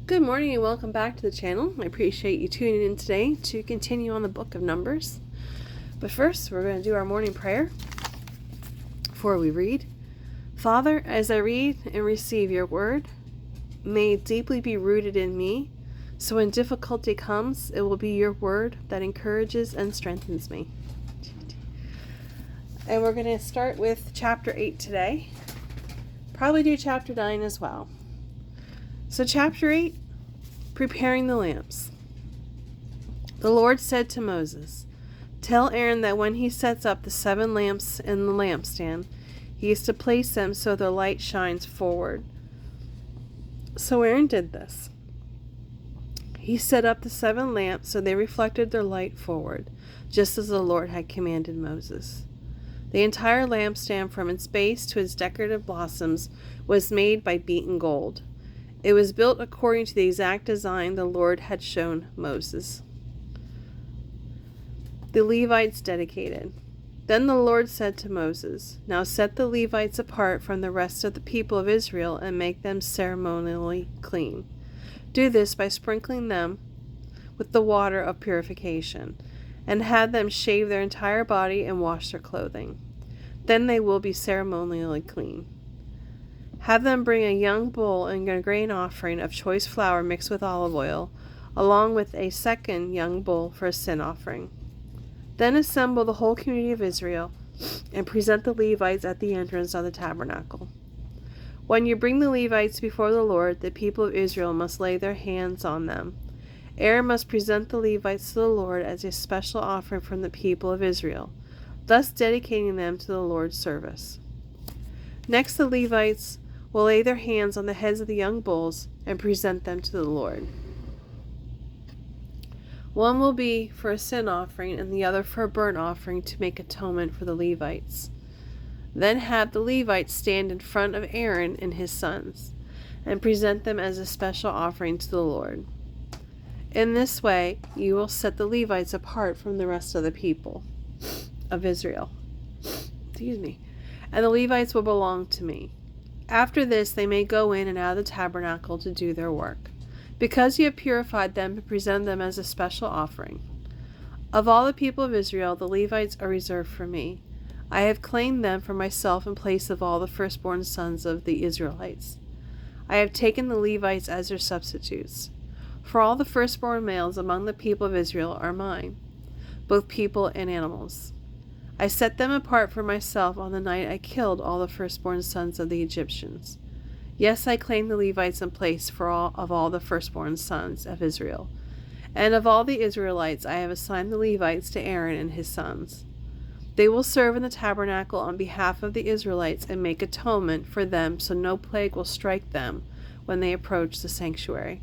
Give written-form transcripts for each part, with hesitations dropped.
Good morning and welcome back to the channel. I appreciate you tuning in today to continue on the book of Numbers. But first, we're going to do our morning prayer before we read. Father, as I read and receive your word, may it deeply be rooted in me, so when difficulty comes, it will be your word that encourages and strengthens me. And we're going to start with chapter 8 today. Probably do chapter 9 as well. So chapter 8, preparing the lamps. The Lord said to Moses, "Tell Aaron that when he sets up the 7 lamps in the lampstand, he is to place them so their light shines forward." So Aaron did this. He set up the 7 lamps so they reflected their light forward, just as the Lord had commanded Moses. The entire lampstand, from its base to its decorative blossoms, was made by beaten gold. It was built according to the exact design the Lord had shown Moses. The Levites dedicated. Then the Lord said to Moses, "Now set the Levites apart from the rest of the people of Israel and make them ceremonially clean. Do this by sprinkling them with the water of purification, and have them shave their entire body and wash their clothing. Then they will be ceremonially clean. Have them bring a young bull and a grain offering of choice flour mixed with olive oil, along with a second young bull for a sin offering. Then assemble the whole community of Israel and present the Levites at the entrance of the tabernacle. When you bring the Levites before the Lord, the people of Israel must lay their hands on them. Aaron must present the Levites to the Lord as a special offering from the people of Israel, thus dedicating them to the Lord's service. Next, the Levites will lay their hands on the heads of the young bulls and present them to the Lord. One will be for a sin offering and the other for a burnt offering to make atonement for the Levites. Then have the Levites stand in front of Aaron and his sons and present them as a special offering to the Lord. In this way, you will set the Levites apart from the rest of the people of Israel. And the Levites will belong to me. After this, they may go in and out of the tabernacle to do their work, because you have purified them and presented them as a special offering. Of all the people of Israel, the Levites are reserved for me. I have claimed them for myself in place of all the firstborn sons of the Israelites. I have taken the Levites as their substitutes. For all the firstborn males among the people of Israel are mine, both people and animals. I set them apart for myself on the night I killed all the firstborn sons of the Egyptians. Yes, I claim the Levites in place for all the firstborn sons of Israel. And of all the Israelites, I have assigned the Levites to Aaron and his sons. They will serve in the tabernacle on behalf of the Israelites and make atonement for them, so no plague will strike them when they approach the sanctuary."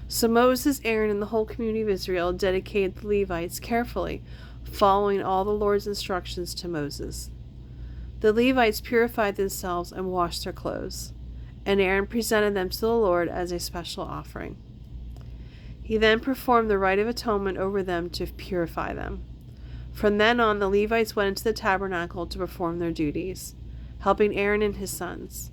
So Moses, Aaron, and the whole community of Israel dedicated the Levites carefully, following all the Lord's instructions to Moses. The Levites purified themselves and washed their clothes, and Aaron presented them to the Lord as a special offering. He then performed the rite of atonement over them to purify them. From then on, the Levites went into the tabernacle to perform their duties, helping Aaron and his sons.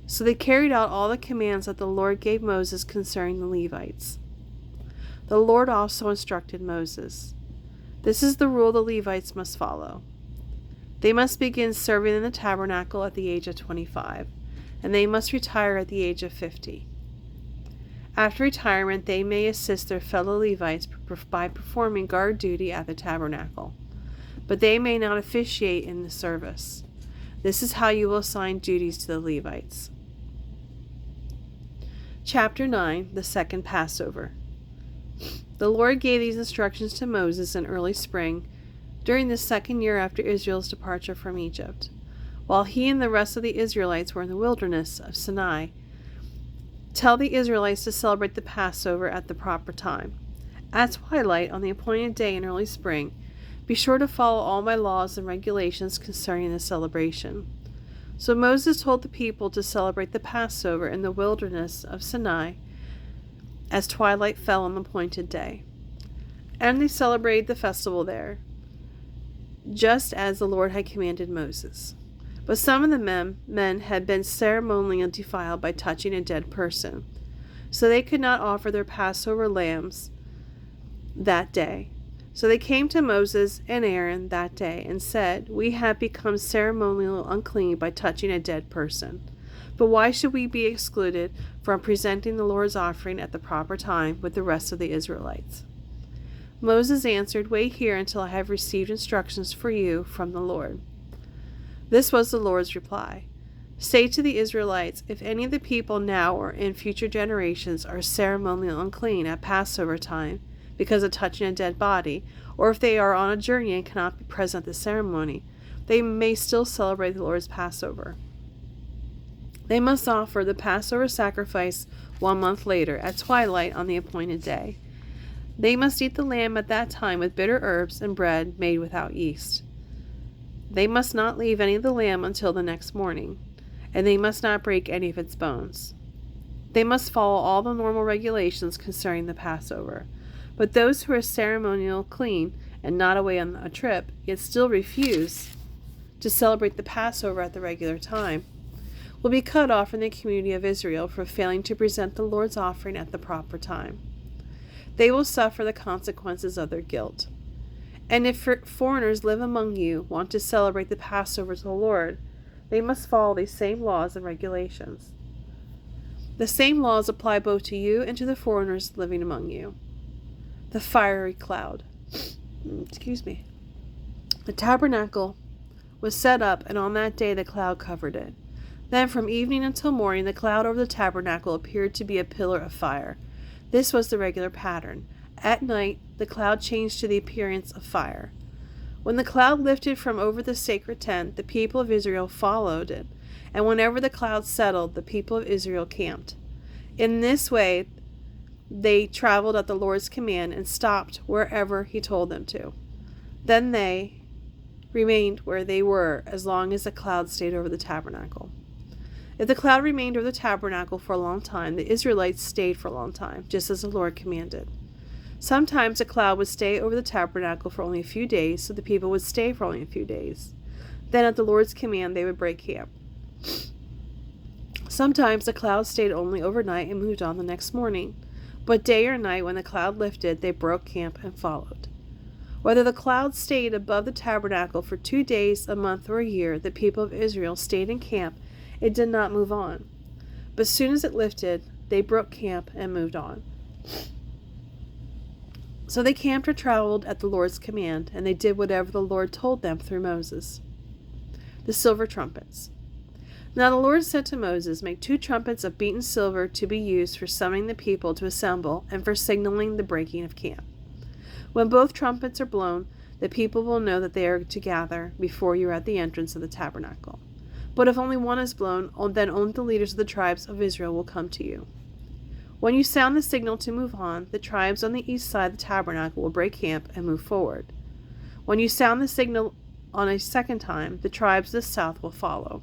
So they carried out all the commands that the Lord gave Moses concerning the Levites. The Lord also instructed Moses, "This is the rule the Levites must follow. They must begin serving in the tabernacle at the age of 25, and they must retire at the age of 50. After retirement, they may assist their fellow Levites by performing guard duty at the tabernacle, but they may not officiate in the service. This is how you will assign duties to the Levites." Chapter 9, the second Passover. The Lord gave these instructions to Moses in early spring, during the 2nd year after Israel's departure from Egypt, while he and the rest of the Israelites were in the wilderness of Sinai. "Tell the Israelites to celebrate the Passover at the proper time. At twilight on the appointed day in early spring, be sure to follow all my laws and regulations concerning the celebration." So Moses told the people to celebrate the Passover in the wilderness of Sinai as twilight fell on the appointed day. And they celebrated the festival there, just as the Lord had commanded Moses. But some of the men had been ceremonially defiled by touching a dead person. so they could not offer their Passover lambs that day. So they came to Moses and Aaron that day and said, "We have become ceremonially unclean by touching a dead person. But why should we be excluded from presenting the Lord's offering at the proper time with the rest of the Israelites?" Moses answered, "Wait here until I have received instructions for you from the Lord." This was the Lord's reply. "Say to the Israelites, if any of the people now or in future generations are ceremonially unclean at Passover time because of touching a dead body, or if they are on a journey and cannot be present at the ceremony, they may still celebrate the Lord's Passover. They must offer the Passover sacrifice 1 month later, at twilight on the appointed day. They must eat the lamb at that time with bitter herbs and bread made without yeast. They must not leave any of the lamb until the next morning, and they must not break any of its bones. They must follow all the normal regulations concerning the Passover. But those who are ceremonial clean and not away on a trip, yet still refuse to celebrate the Passover at the regular time, will be cut off from the community of Israel for failing to present the Lord's offering at the proper time. They will suffer the consequences of their guilt. And if foreigners live among you want to celebrate the Passover to the Lord, they must follow these same laws and regulations. The same laws apply both to you and to the foreigners living among you. The fiery cloud. The tabernacle was set up, and on that day the cloud covered it. Then from evening until morning the cloud over the tabernacle appeared to be a pillar of fire. This was the regular pattern. At night the cloud changed to the appearance of fire. When the cloud lifted from over the sacred tent, the people of Israel followed it, and whenever the cloud settled, the people of Israel camped. In this way they traveled at the Lord's command and stopped wherever he told them to. Then they remained where they were as long as the cloud stayed over the tabernacle. If the cloud remained over the tabernacle for a long time, the Israelites stayed for a long time, just as the Lord commanded. Sometimes the cloud would stay over the tabernacle for only a few days, so the people would stay for only a few days. Then at the Lord's command they would break camp. Sometimes the cloud stayed only overnight and moved on the next morning. But day or night, when the cloud lifted, they broke camp and followed. Whether the cloud stayed above the tabernacle for 2 days, a month, or a year, the people of Israel stayed in camp. It did not move on. But as soon as it lifted, they broke camp and moved on. So they camped or traveled at the Lord's command, and they did whatever the Lord told them through Moses. The silver trumpets. Now the Lord said to Moses, "Make 2 trumpets of beaten silver to be used for summoning the people to assemble and for signaling the breaking of camp. When both trumpets are blown, the people will know that they are to gather before you at the entrance of the tabernacle. But if only one is blown, then only the leaders of the tribes of Israel will come to you. When you sound the signal to move on, the tribes on the east side of the tabernacle will break camp and move forward. When you sound the signal on a second time, the tribes of the south will follow.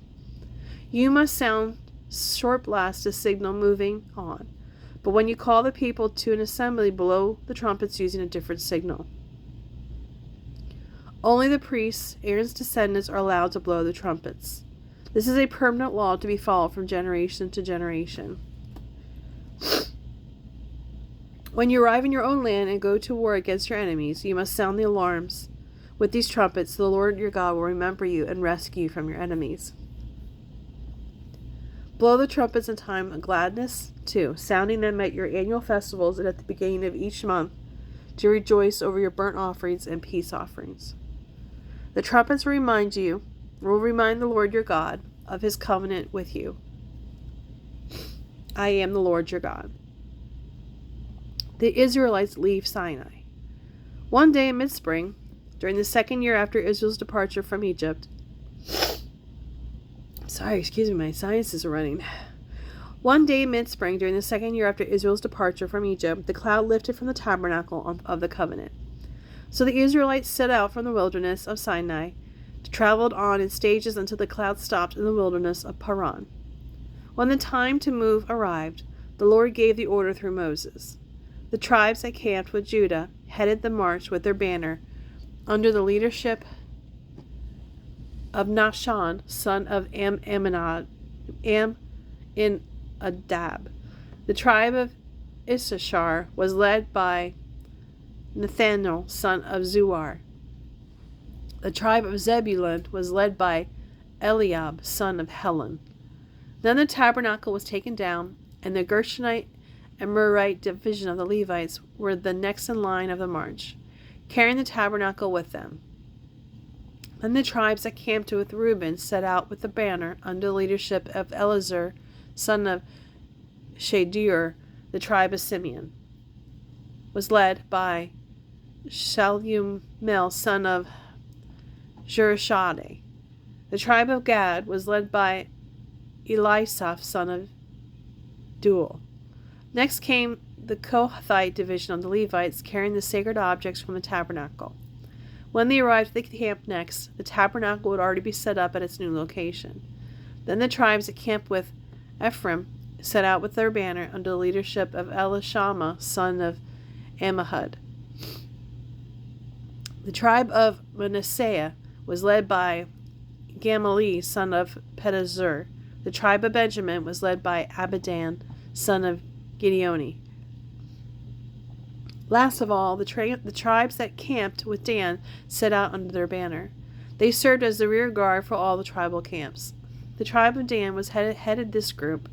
You must sound short blasts to signal moving on, but when you call the people to an assembly, blow the trumpets using a different signal. Only the priests, Aaron's descendants, are allowed to blow the trumpets. This is a permanent law to be followed from generation to generation. When you arrive in your own land and go to war against your enemies, you must sound the alarms with these trumpets, so the Lord your God will remember you and rescue you from your enemies. Blow the trumpets in time of gladness, too, sounding them at your annual festivals and at the beginning of each month, to rejoice over your burnt offerings and peace offerings. The trumpets will remind the Lord your God of his covenant with you. I am the Lord your God. The Israelites leave Sinai. One day in mid-spring, during the 2nd year after Israel's departure from Egypt, my sinuses are running. One day in mid-spring, during the 2nd year after Israel's departure from Egypt, the cloud lifted from the tabernacle of the covenant. So the Israelites set out from the wilderness of Sinai, traveled on in stages until the cloud stopped in the wilderness of Paran. When the time to move arrived, the Lord gave the order through Moses. The tribes that camped with Judah headed the march with their banner under the leadership of Nahshon, son of Amminadab. The tribe of Issachar was led by Nathanael, son of Zuar. The tribe of Zebulun was led by Eliab, son of Helon. Then the tabernacle was taken down, and the Gershonite and Merarite division of the Levites were the next in line of the march, carrying the tabernacle with them. Then the tribes that camped with Reuben set out with the banner under the leadership of Eleazar, son of Shadur. The tribe of Simeon was led by Shalumel, son of Jurishadai. The tribe of Gad was led by Elisaph, son of Duel. Next came the Kohathite division of the Levites, carrying the sacred objects from the tabernacle. When they arrived at the camp next, the tabernacle would already be set up at its new location. Then the tribes that camped with Ephraim set out with their banner under the leadership of Elishama, son of Ammihud. The tribe of Manasseh was led by Gamaliel, son of Pedazur. The tribe of Benjamin was led by Abidan, son of Gideoni. Last of all, the tribes that camped with Dan set out under their banner. They served as the rear guard for all the tribal camps. The tribe of Dan was headed this group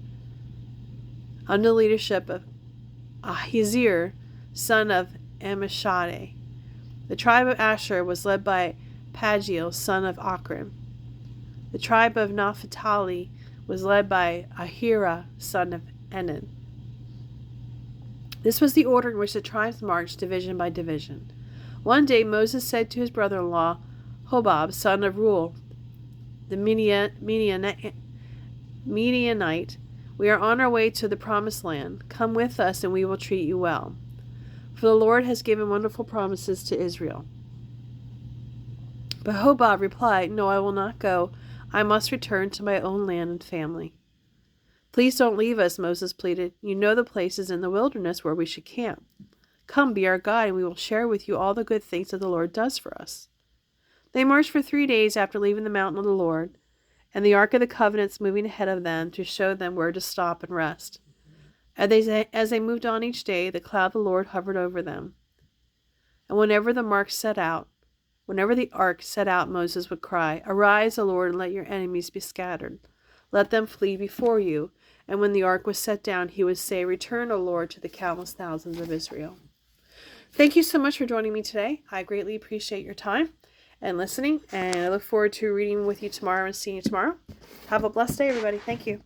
under the leadership of Ahizir, son of Ammishaddai. The tribe of Asher was led by Pagiel, son of Akrim. The tribe of Naphtali was led by Ahira, son of Enan. This was the order in which the tribes marched, division by division. One day Moses said to his brother-in-law, Hobab, son of Ruel, the Midianite, "We are on our way to the promised land. Come with us, and we will treat you well. For the Lord has given wonderful promises to Israel." But Hobab replied, "No, I will not go. I must return to my own land and family." "Please don't leave us," Moses pleaded. "You know the places in the wilderness where we should camp. Come, be our guide, and we will share with you all the good things that the Lord does for us." They marched for 3 days after leaving the mountain of the Lord, and the Ark of the Covenants moving ahead of them to show them where to stop and rest. As they moved on each day, the cloud of the Lord hovered over them. And whenever the ark set out, Moses would cry, "Arise, O Lord, and let your enemies be scattered. Let them flee before you." And when the ark was set down, he would say, "Return, O Lord, to the countless thousands of Israel." Thank you so much for joining me today. I greatly appreciate your time and listening, and I look forward to reading with you tomorrow and seeing you tomorrow. Have a blessed day, everybody. Thank you.